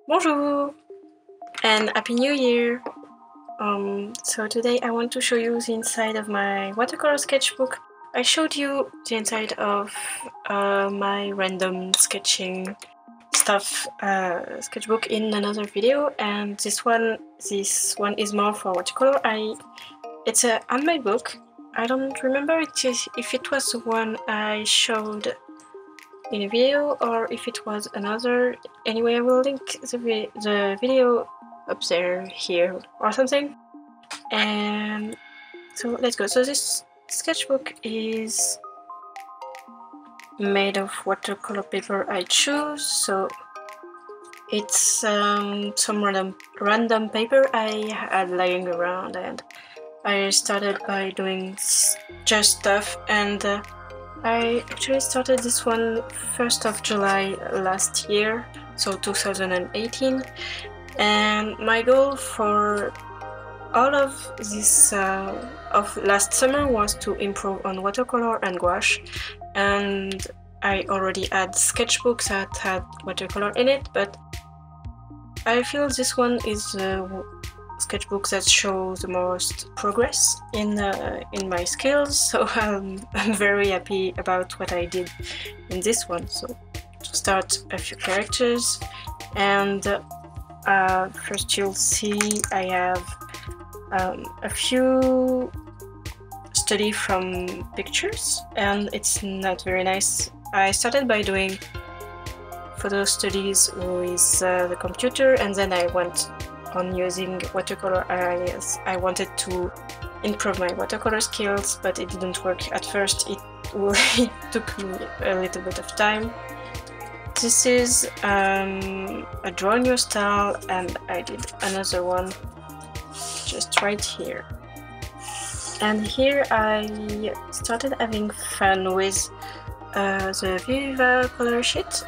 Bonjour and Happy New Year! So today I want to show you the inside of my watercolor sketchbook. I showed you the inside of my random sketching stuff sketchbook in another video, and this one is more for watercolor. It's a handmade book. I don't remember if it was the one I showed in a video or if it was another. Anyway, I will link the video up there, here or something. And so let's go. So this sketchbook is made of watercolor paper I choose. So it's some random paper I had lying around, and I started by doing just stuff, and I actually started this one 1st of July last year, so 2018, and my goal for all of this of last summer was to improve on watercolor and gouache, and I already had sketchbooks that had watercolor in it, but I feel this one is sketchbook that shows the most progress in my skills, so I'm very happy about what I did in this one. So to start, a few characters, and first you'll see I have a few study from pictures, and it's not very nice. I started by doing photo studies with the computer, and then I went on using watercolor areas. I wanted to improve my watercolor skills, but it didn't work at first. It took me a little bit of time. This is a draw in your style, and I did another one just right here. And here I started having fun with the Viva color sheet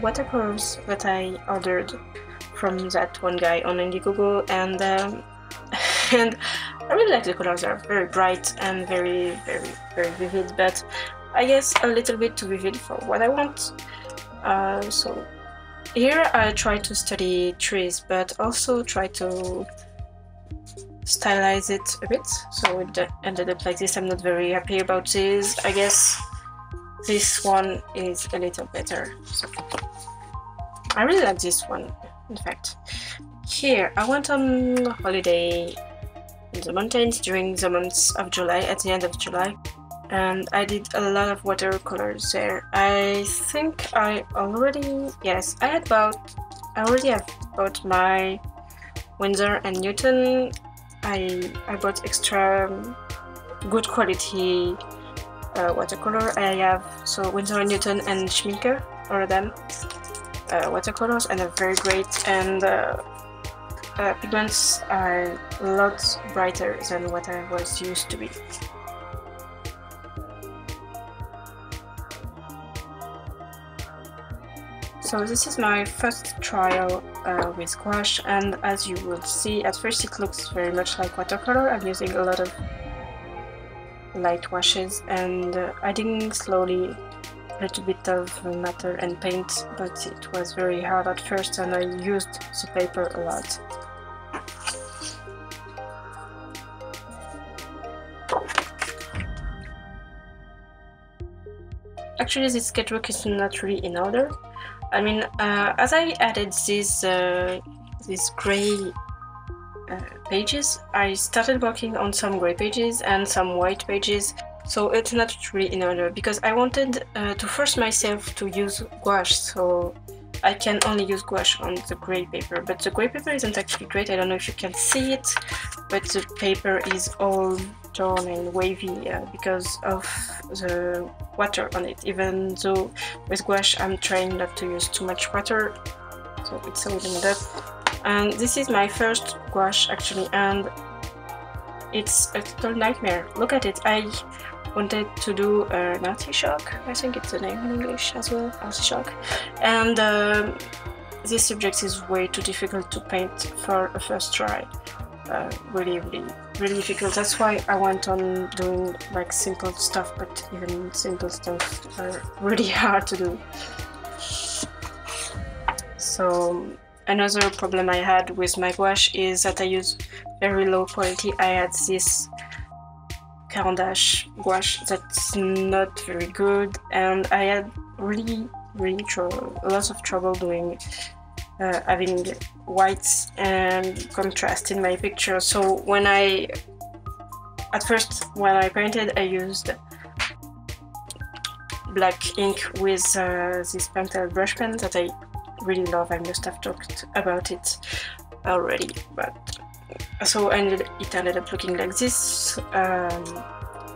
watercolors that I ordered from that one guy on Indiegogo, and and I really like the colors. They're very bright and very vivid, but I guess a little bit too vivid for what I want. So here I try to study trees, but also try to stylize it a bit, so it ended up like this. I'm not very happy about this. I guess this one is a little better. So I really like this one. In fact, here I went on holiday in the mountains during the months of July, at the end of July, and I did a lot of watercolors there. I think I already have bought my Winsor and Newton. I bought extra good quality watercolor. I have so Winsor and Newton and Schmincke, all of them. Watercolors, and are very great, and pigments are a lot brighter than what I was used to be. So this is my first trial with gouache, and as you will see, at first it looks very much like watercolor. I'm using a lot of light washes and adding slowly a little bit of matter and paint, but it was very hard at first, and I used the paper a lot. Actually, this sketchbook is not really in order. I mean, as I added these gray pages, I started working on some gray pages and some white pages. So it's not really in order, because I wanted to force myself to use gouache, so I can only use gouache on the gray paper. But the gray paper isn't actually great. I don't know if you can see it, but the paper is all torn and wavy because of the water on it, even though with gouache I'm trying not to use too much water, so it's holding it up. And this is my first gouache actually, and it's a total nightmare. Look at it. I wanted to do an artichoke, I think it's the name in English as well, artichoke, and this subject is way too difficult to paint for a first try. Really difficult. That's why I went on doing like simple stuff, but even simple stuff are really hard to do. So another problem I had with my gouache is that I use very low quality. I had this Caran d'Ache gouache that's not very good, and I had really lots of trouble doing having whites and contrast in my picture. So at first when I painted, I used black ink with this Pentel brush pen that I really love. I must have talked about it already, but so it ended up looking like this,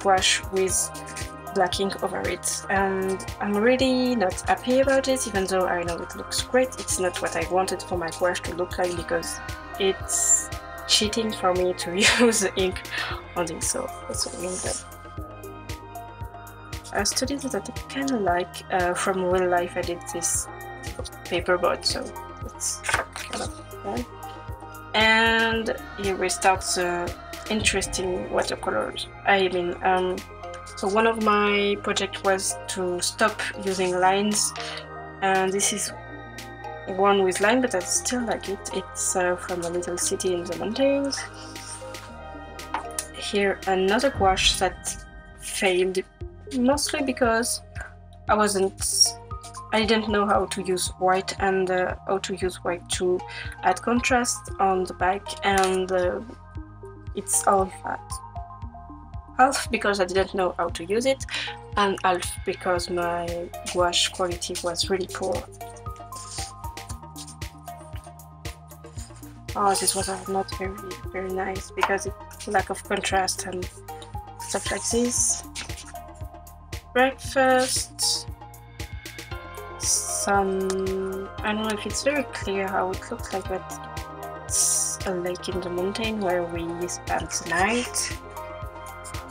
gouache with black ink over it, and I'm really not happy about it, even though I know it looks great. It's not what I wanted for my gouache to look like, because it's cheating for me to use the ink on this, so that's what I mean. A study that I kind of like from real life. I did this paperboard, so it's kind of fun. And here we start the interesting watercolors. So one of my projects was to stop using lines, and this is one with line, but I still like it. It's from a little city in the mountains. Here another gouache that failed, mostly because I didn't know how to use white, and how to use white to add contrast on the back, and it's all flat. Half because I didn't know how to use it, and half because my gouache quality was really poor. Oh, this was not very nice, because it's lack of contrast and stuff like this. Breakfast. I don't know if it's very clear how it looks like, but it's a lake in the mountain where we spent the night.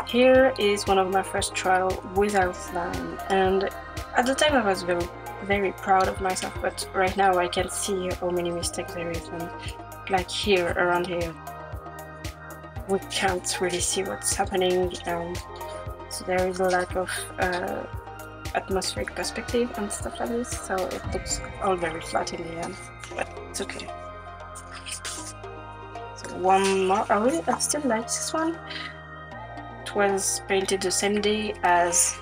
Here is one of my first trials without line, and at the time I was very proud of myself, but right now I can see how many mistakes there is, and like here, around here, we can't really see what's happening, and so there is a lack of atmospheric perspective and stuff like this, so it looks all very flat in the end, but it's okay. So one more. I still like this one. It was painted the same day as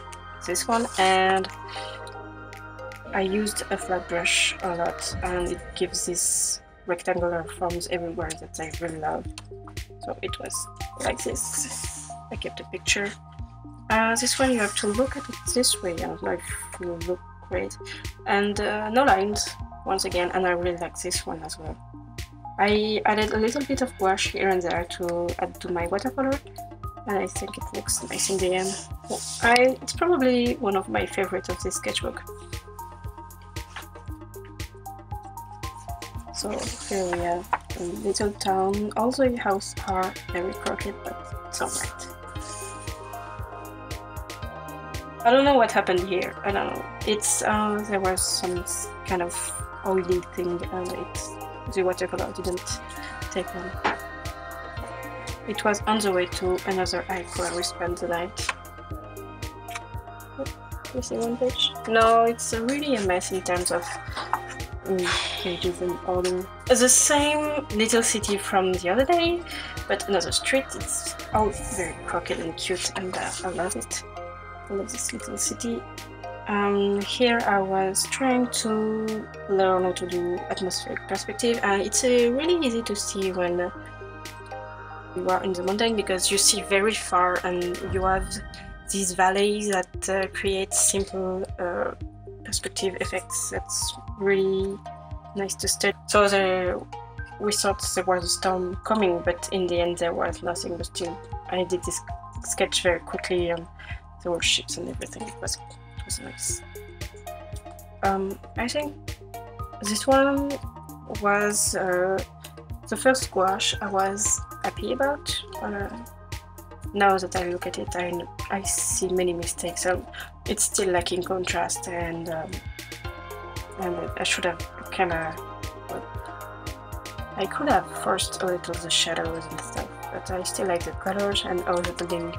this one, and I used a flat brush a lot, and it gives this rectangular forms everywhere that I really love. So it was like this. I kept a picture. This one you have to look at it this way, and like it will look great. And no lines once again, and I really like this one as well. I added a little bit of gouache here and there to add to my watercolor, and I think it looks nice in the end. It's probably one of my favorites of this sketchbook. So here we have a little town. All the houses are very crooked, but it's alright. I don't know what happened here. I don't know. It's there was some kind of oily thing, and the watercolor didn't take long. It was on the way to another hike where we spent the night. You see one page? No, it's really a mess in terms of pages and order. The same little city from the other day, but another street. It's all very crooked and cute, and I love it. I love this little city. Here I was trying to learn how to do atmospheric perspective, and it's really easy to see when you are in the mountain, because you see very far and you have these valleys that create simple perspective effects. That's really nice to study. So we thought there was a storm coming, but in the end there was nothing, but still I did this sketch very quickly, and there were ships and everything. It was nice. I think this one was the first gouache I was happy about. Now that I look at it, I see many mistakes. It's still lacking contrast, and I should have I could have forced a little the shadows and stuff, but I still like the colors and how the building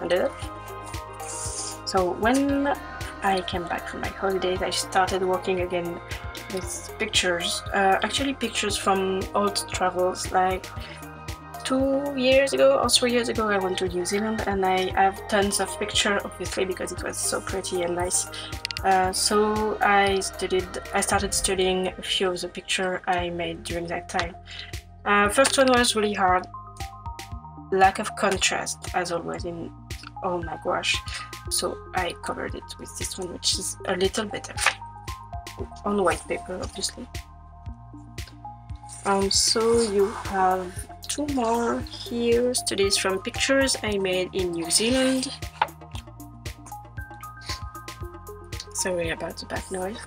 ended up. So when I came back from my holidays, I started working again with pictures, actually pictures from old travels. Like 2 years ago or 3 years ago I went to New Zealand, and I have tons of pictures, obviously, because it was so pretty and nice. So I started studying a few of the pictures I made during that time. First one was really hard. Lack of contrast, as always in all my gouache. So I covered it with this one, which is a little better. On white paper, obviously. So you have 2 more here. Studies from pictures I made in New Zealand. Sorry about the back noise.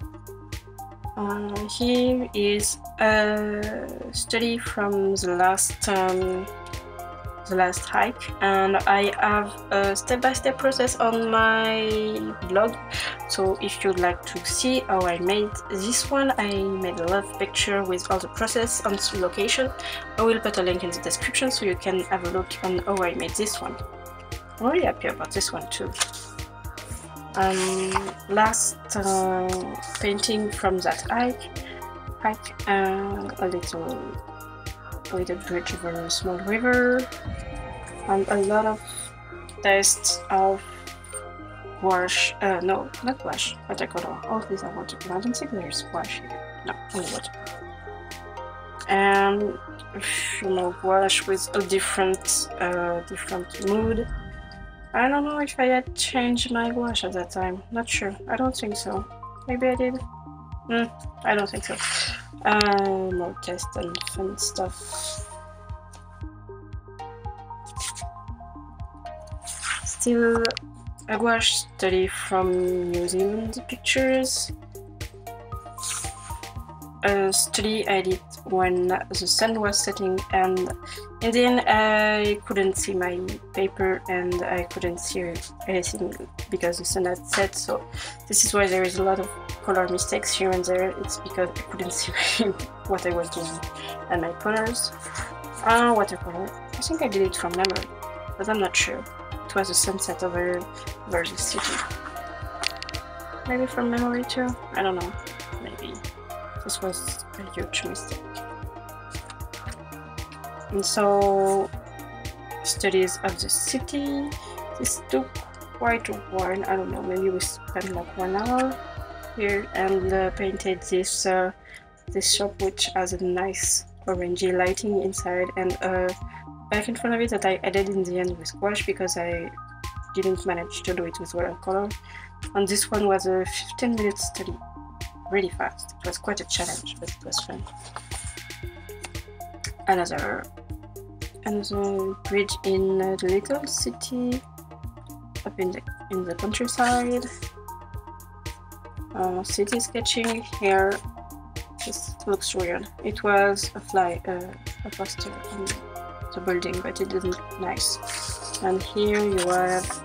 Here is a study from the last hike, and I have a step-by-step process on my blog. So if you'd like to see how I made this one, I made a lot of pictures with all the process on location. I will put a link in the description so you can have a look on how I made this one. I'm really happy about this one too. Last painting from that hike, a little bridge over a small river, and a lot of tests of gouache, no, not gouache, watercolor. All these are watercolor. I don't think there's gouache here. No, only watercolor. And gouache with a different mood. I don't know if I had changed my gouache at that time. Not sure. I don't think so. Maybe I did. I don't think so. More tests and fun stuff. Still a gouache study from New Zealand pictures. A study I did when the sun was setting, and in the end I couldn't see my paper and I couldn't see anything because the sun had set. So this is why there is a lot of color mistakes here and there. It's because I couldn't see what I was doing and my colors. Watercolor. I think I did it from memory, but I'm not sure. It was a sunset over the city. Maybe from memory too? I don't know. Maybe. This was a huge mistake. And so, studies of the city. This took quite a while. I don't know, maybe we spent like 1 hour here, and painted this shop, which has a nice orangey lighting inside, and back in front of it that I added in the end with gouache because I didn't manage to do it with watercolor. And this one was a 15-minute study. Really fast. It was quite a challenge, but it was fun. Another bridge in the little city up in the countryside. City sketching here. This looks weird. It was a poster on the building, but it didn't look nice. And here you have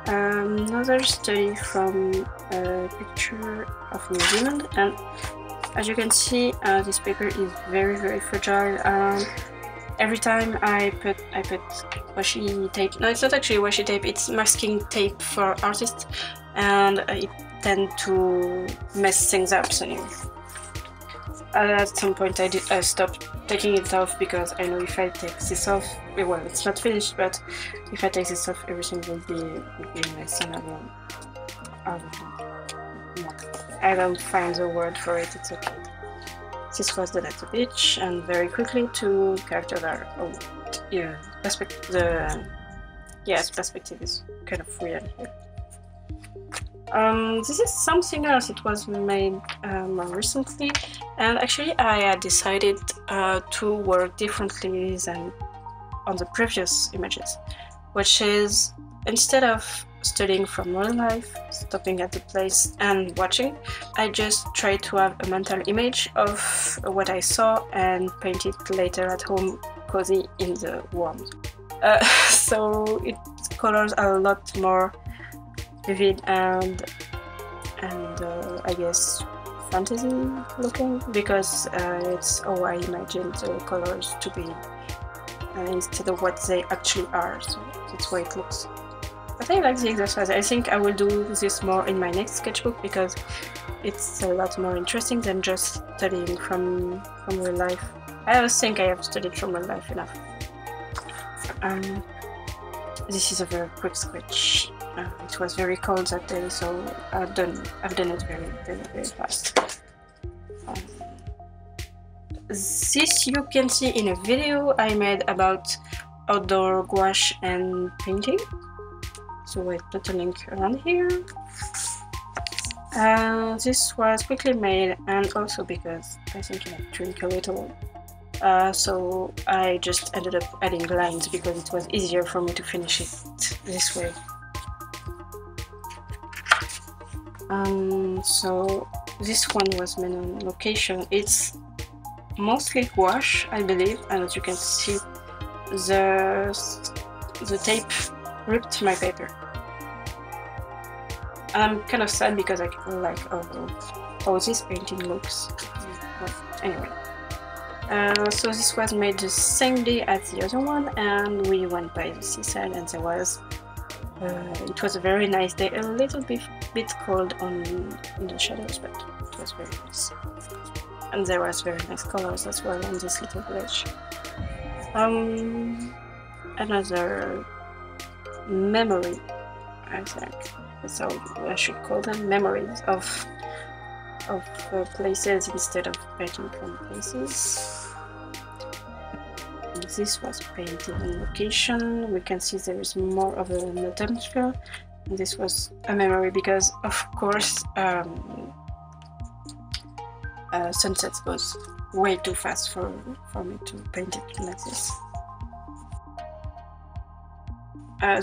another study from a picture of New Zealand, and as you can see, this paper is very, very fragile. Every time I put washi tape, no, it's not actually washi tape, it's masking tape for artists, and it tends to mess things up. So anyway, at some point I stopped taking it off because I know if I take this off, well, it's not finished, but if I take this off, everything will be nice, and I don't find the word for it. It's okay. This was the little beach, and very quickly two characters are. Oh, yeah, perspective. The perspective is kind of weird here. This is something else. It was made more recently, and actually I had decided to work differently than on the previous images, which is, instead of studying from real life, stopping at the place and watching, I just try to have a mental image of what I saw and paint it later at home, cozy in the warmth. So its colors are a lot more vivid and I guess fantasy looking, because it's how I imagine the colors to be instead of what they actually are. So that's why it looks But I like the exercise. I think I will do this more in my next sketchbook because it's a lot more interesting than just studying from real life. I always think I have studied from real life enough. This is a very quick sketch. It was very cold that day, so I've done it very fast. This you can see in a video I made about outdoor gouache and painting. So I put a link around here. This was quickly made, and also because I think I drink a little. So I just ended up adding lines because it was easier for me to finish it this way. So this one was made on location. It's mostly gouache, I believe, and as you can see, the tape ripped my paper. And I'm kind of sad because I like how this painting looks. But anyway. So this was made the same day as the other one, and we went by the seaside, and there was it was a very nice day, a little bit cold in the shadows, but it was very nice. And there was very nice colors as well on this little village. Another memory, I think, so I should call them memories of places instead of painting from places. This was painted on location. We can see there is more of an atmosphere. And this was a memory because, of course, sunset was way too fast for me to paint it like this.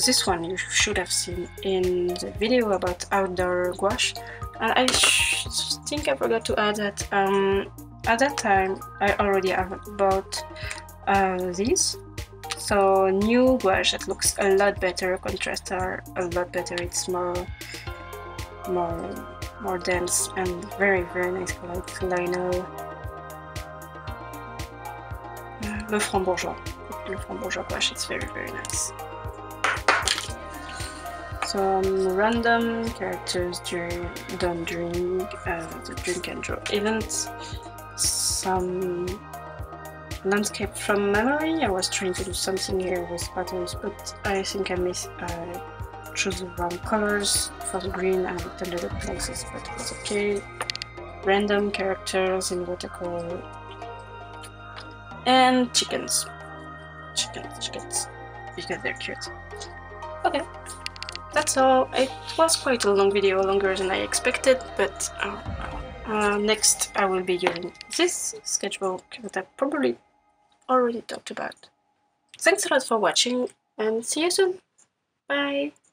This one you should have seen in the video about outdoor gouache. And I think I forgot to add that at that time I already have bought these. So new gouache that looks a lot better, contrasts are a lot better, it's more dense and very nice color. It's Lionel Bonjour. Bonjour gouache, it's very nice. Some random characters done during the drink and draw event. Some landscape from memory. I was trying to do something here with patterns, but I think I chose the wrong colors for the green and it ended up like this, but it was okay. Random characters in watercolor. And chickens, because they're cute. Okay. That's all. It was quite a long video, longer than I expected, but next I will be using this sketchbook that I probably already talked about. Thanks a lot for watching, and see you soon. Bye!